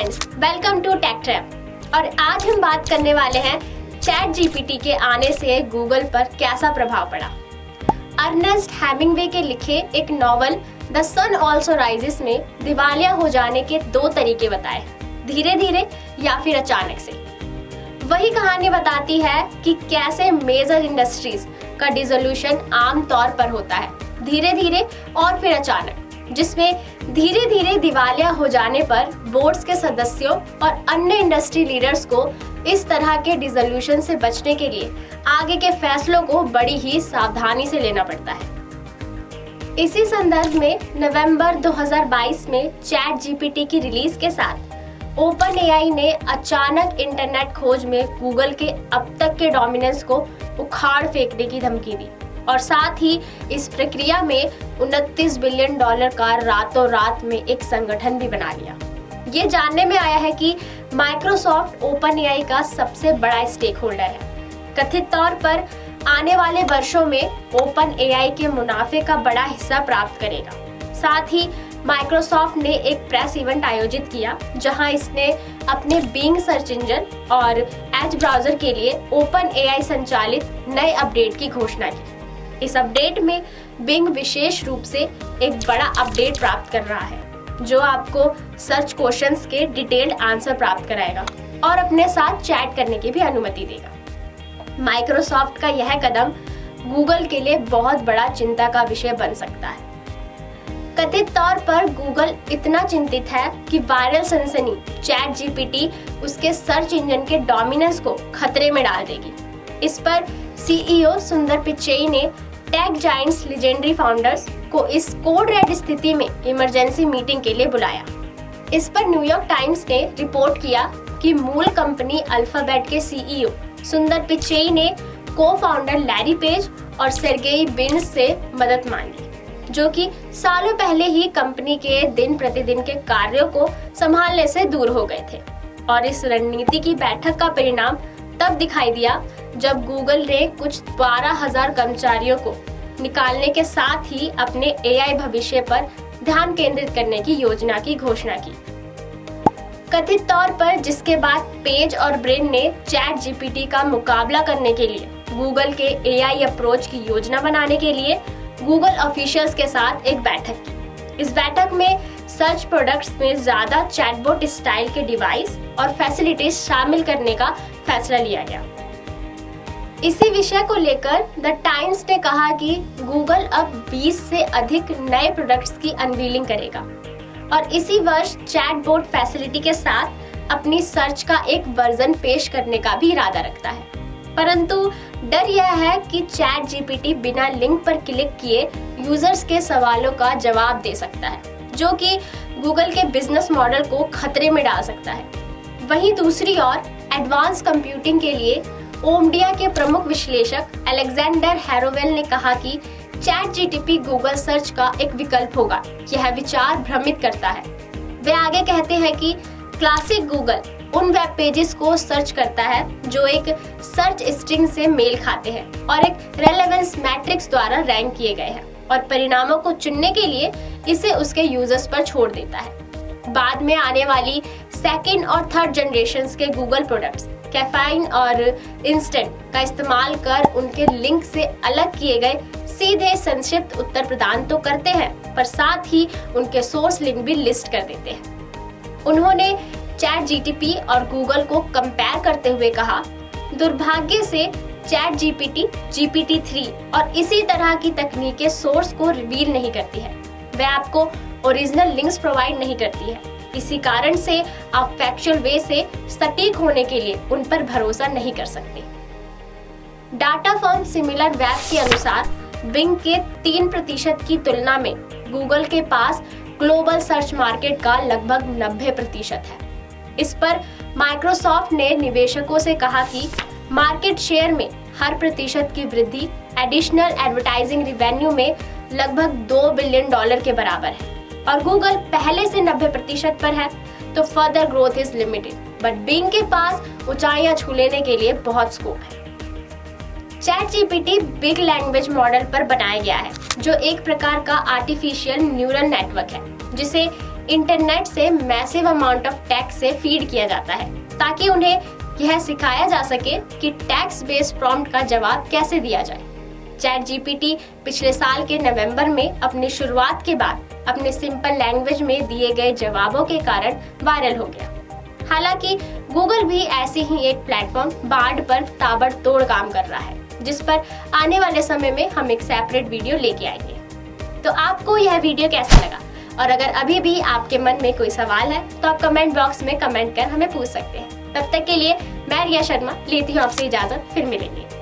Friends, welcome to Tech Trap. और आज हम बात करने वाले हैं चैट जीपीटी के आने से गूगल पर कैसा प्रभाव पड़ा। अर्नेस्ट हेमिंग्वे के लिखे एक novel The Sun Also Rises में दिवालिया हो जाने के दो तरीके बताए, धीरे धीरे या फिर अचानक से। वही कहानी बताती है कि कैसे मेजर इंडस्ट्रीज का डिसोल्यूशन आम तौर पर होता है, धीरे धीरे और फिर अचानक, जिसमें धीरे धीरे दिवालिया हो जाने पर बोर्ड्स के सदस्यों और अन्य इंडस्ट्री लीडर्स को इस तरह के डिसोल्यूशन से बचने के लिए आगे के फैसलों को बड़ी ही सावधानी से लेना पड़ता है। इसी संदर्भ में नवंबर 2022 में चैट जीपीटी की रिलीज के साथ ओपन एआई ने अचानक इंटरनेट खोज में गूगल के अब तक के डोमिनेंस को उखाड़ फेंकने की धमकी दी और साथ ही इस प्रक्रिया में $29 बिलियन का रातों रात में एक संगठन भी बना लिया। ये जानने में आया है कि माइक्रोसॉफ्ट ओपन एआई का सबसे बड़ा स्टेक होल्डर है। कथित तौर पर आने वाले वर्षों में ओपन एआई के मुनाफे का बड़ा हिस्सा प्राप्त करेगा। साथ ही माइक्रोसॉफ्ट ने एक प्रेस इवेंट आयोजित किया जहां इसने अपने बिंग सर्च इंजन और एज ब्राउजर के लिए ओपन एआई संचालित नए अपडेट की घोषणा की। इस अपडेट में बिंग विशेष रूप से एक बड़ा अपडेट प्राप्त कर रहा है जो आपको सर्च क्वेश्चंस के डिटेल्ड आंसर प्राप्त कराएगा और अपने साथ चैट करने की भी अनुमति देगा। माइक्रोसॉफ्ट का यह कदम गूगल के लिए बहुत बड़ा चिंता का विषय बन सकता है। कथित तौर पर गूगल इतना चिंतित है कि वायरल सनसनी चैट जीपीटी उसके सर्च इंजन के डोमिनेंस को खतरे में डाल देगी। इस पर सीईओ सुंदर पिचई ने टेक जायंट्स लीजेंडरी फाउंडर्स को इस कोड रेड स्थिति में इमरजेंसी मीटिंग के लिए बुलाया। इस पर न्यूयॉर्क टाइम्स ने रिपोर्ट किया कि मूल कंपनी अल्फाबेट के सीईओ सुंदर पिचई ने को-फाउंडर लैरी पेज और सेर्गेई ब्रिन से मदद मांगी, जो कि सालों पहले ही कंपनी के दिन प्रतिदिन के कार्यों को संभालने से दूर हो गए थे। और इस रणनीति की बैठक का परिणाम तब दिखाई दिया जब गूगल ने कुछ 12,000 कर्मचारियों को निकालने के साथ ही अपने एआई भविष्य पर ध्यान केंद्रित करने की योजना की घोषणा की। कथित तौर पर जिसके बाद पेज और ब्रिन ने चैट जीपीटी का मुकाबला करने के लिए गूगल के एआई अप्रोच की योजना बनाने के लिए गूगल ऑफिशियल्स के साथ एक बैठक की। इस बैठक में सर्च प्रोडक्ट्स में ज्यादा चैटबॉट स्टाइल के डिवाइस और फैसिलिटीज शामिल करने का फैसला लिया गया। इसी विषय को लेकर द टाइम्स ने कहा कि गूगल अब 20 से अधिक नए प्रोडक्ट्स की अनवीलिंग करेगा और इसी वर्ष चैटबॉट फैसिलिटी के साथ अपनी सर्च का एक वर्जन पेश करने का भी इरादा रखता है। परंतु डर यह है कि चैट जीपीटी बिना लिंक पर क्लिक किए यूजर्स के सवालों का जवाब दे सकता है, जो कि गूगल के बिजनेस मॉडल को खतरे में डाल सकता है। वहीं दूसरी ओर एडवांस कंप्यूटिंग के लिए ओमडिया के प्रमुख विश्लेषक अलेक्जेंडर हैरोवेल ने कहा कि चैट जीपीटी गूगल सर्च का एक विकल्प होगा। यह विचार भ्रमित करता है। वे आगे कहते हैं कि क्लासिक गूगल उन वेब पेजेस को सर्च करता है जो एक सर्च स्ट्रिंग से मेल खाते हैं और एक रेलेवेंस मैट्रिक्स द्वारा रैंक किए गए हैं और परिणामों को चुनने के लिए इसे उसके यूजर्स पर छोड़ देता है। बाद में आने वाली सेकंड और थर्ड जनरेशन के गूगल प्रोडक्ट्स कैफाइन और इंस्टेंट का इस्तेमाल कर उनके लिंक से अलग किए गए सीधे संक्षिप्त उत्तर प्रदान तो करते हैं, पर साथ ही उनके सोर्स लिंक भी लिस्ट कर देते हैं। उन्होंने चैट जीपीटी और गूगल को कंपेयर करते हुए कहा, दुर्भाग्य से चैट जीपीटी, GPT-3 और इसी तरह की तकनीकें सोर्स को रिवील नहीं करती है। वे आपको ओरिजिनल लिंक्स प्रोवाइड नहीं करती है। इसी कारण से आप फैक्चुअल वे से सटीक होने के लिए उन पर भरोसा नहीं कर सकते। डाटा फर्म सिमिलर वेब के अनुसार बिंग के 3% की तुलना में गूगल के पास ग्लोबल सर्च मार्केट का लगभग 90% है। इस पर माइक्रोसॉफ्ट ने निवेशकों से कहा कि मार्केट शेयर में हर प्रतिशत की वृद्धि एडिशनल एडवर्टाइजिंग रिवेन्यू में लगभग $2 बिलियन के बराबर है और गूगल पहले से 90% पर है, तो further growth is limited, but Bing के पास ऊंचाइयां छू लेने के लिए बहुत स्कोप है। Chat GPT big language model पर बनाया गया है, जो एक प्रकार का आर्टिफिशियल न्यूरल नेटवर्क है जिसे इंटरनेट से मैसिव अमाउंट ऑफ टेक्स्ट से फीड किया जाता है ताकि उन्हें यह सिखाया जा सके कि टेक्स्ट बेस्ड प्रॉम्प्ट का जवाब कैसे दिया जाए। चैट जीपीटी पिछले साल के नवंबर में अपनी शुरुआत के बाद अपने सिंपल लैंग्वेज में दिए गए जवाबों के कारण वायरल हो गया। हालांकि गूगल भी ऐसे ही एक प्लेटफॉर्म बार्ड पर ताबड़तोड़ काम कर रहा है, जिस पर आने वाले समय में हम एक सेपरेट वीडियो लेके आएंगे। तो आपको यह वीडियो कैसा लगा? और अगर अभी भी आपके मन में कोई सवाल है तो आप कमेंट बॉक्स में कमेंट कर हमें पूछ सकते हैं। तब तक के लिए मैं रिया शर्मा लेती हूँ आपसे इजाजत, फिर मिलेंगे।